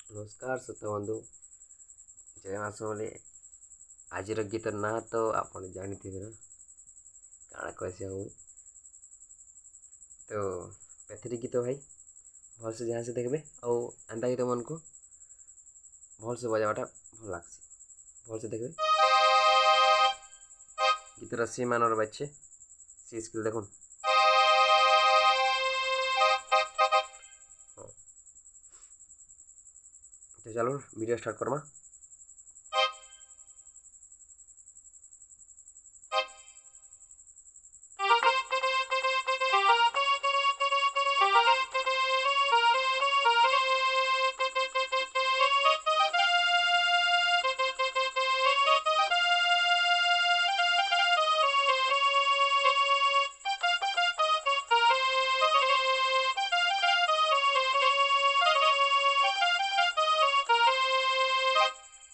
नमस्कार श्रोता बंधु जय माँ समले आज गीत ना तो आप जानते ना काଣା कहसी हूँ तो पैथेटिक गीत भाई भल से जहाँ से देखबे आउ एंता गीत मन को भल से बजावाटा भल लगसी भल से देखबे गीतर सी मानर बाचे सी स्केल देखुन हाँ तो चलो वीडियो स्टार्ट करमा।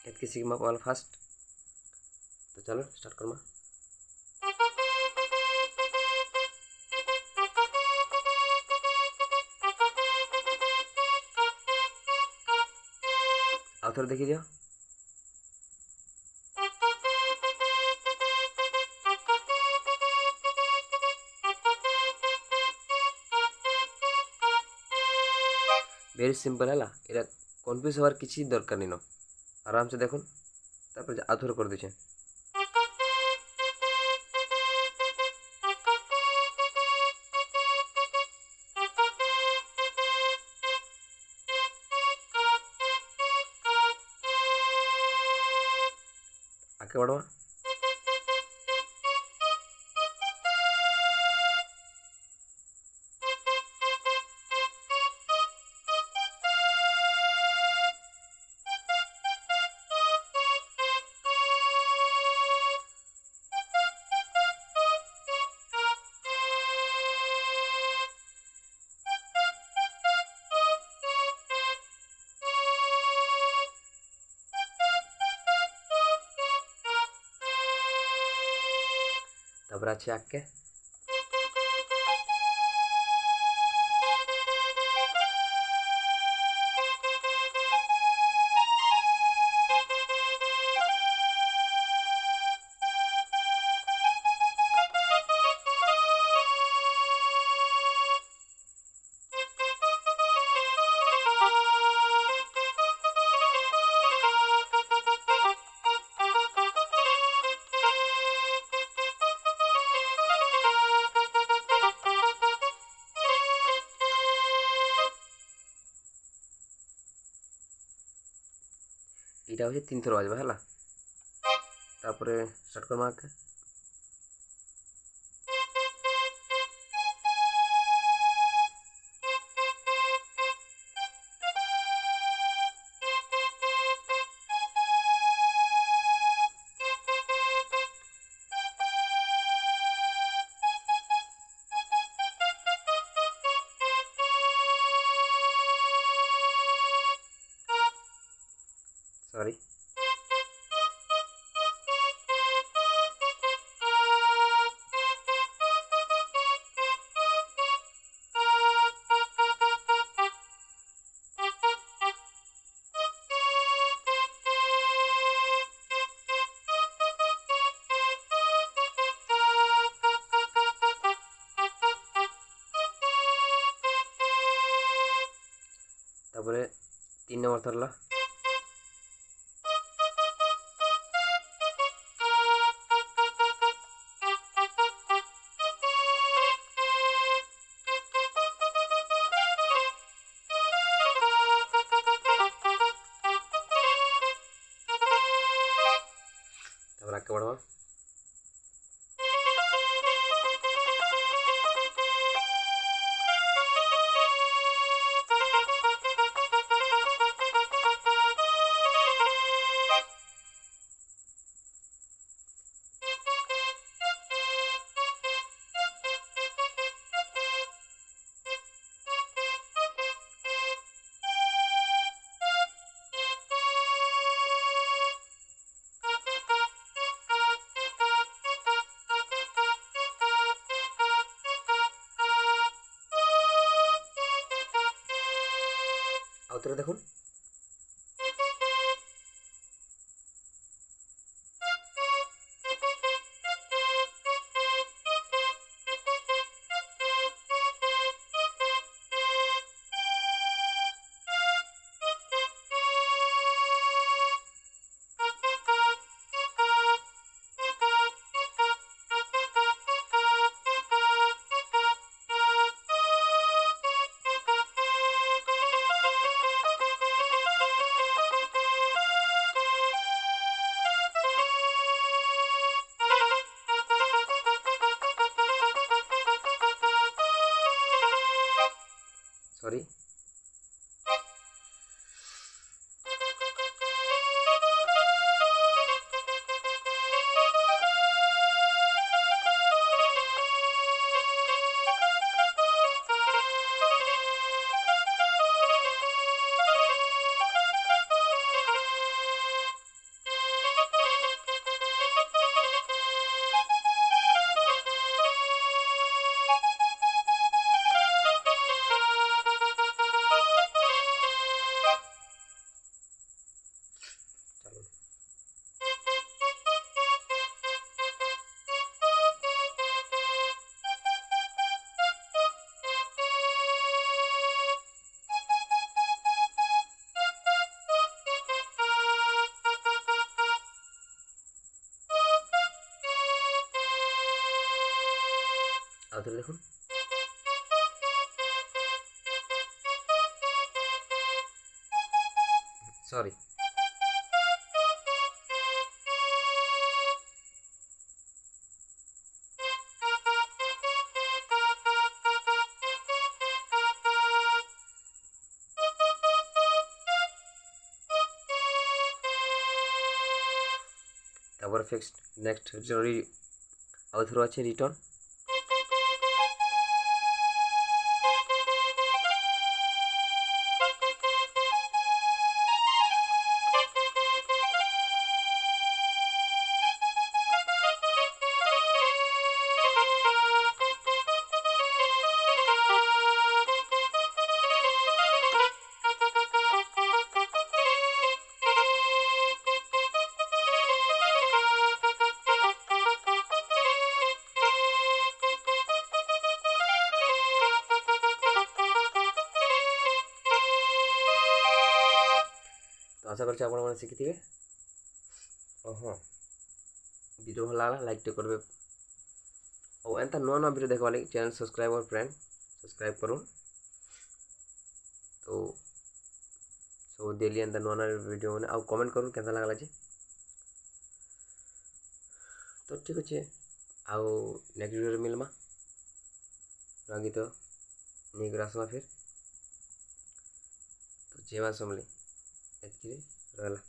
एतके सीखमा वाला फास्ट तो चलो स्टार्ट करमा। आउ थोड़ा देखी दियो वेरी सिंपल है ये कन्फ्यूज हबार किसी दरकार नहीं न आराम से देखुन तापर आउथर कर दीचे आगे बढ़वा। तापर अच्छे आगे इटा हूँ 3 थर बजवा है तापर स्टार्ट करमा आगे सॉरी तापर 3 नंबर थरला तापर आगे बढ़वा। आउथरे देखुन आउ थे देखुन सॉरी তারপরে ফিক্সড নেক্সট আউ থ্রো আছে রিটর্ন तो आशा कर आप शिखी हाँ वीडियो भल लगा लाइक टे करबे और एंता नुआ नुआ वीडियो देखा लगे चैनल सब्सक्राइब और फ्रेंड सब्सक्राइब करूँ तो सब डेली एंता नुआ नुआ वीडियो मैंने आउ कमेंट करूँ कैसा लगला जे तो ठीक अच्छे आउ नेक्स्ट वीडियो मिलमा नुआ गीत नहीं आसमा फिर तो जेमा समले एतकी रहला।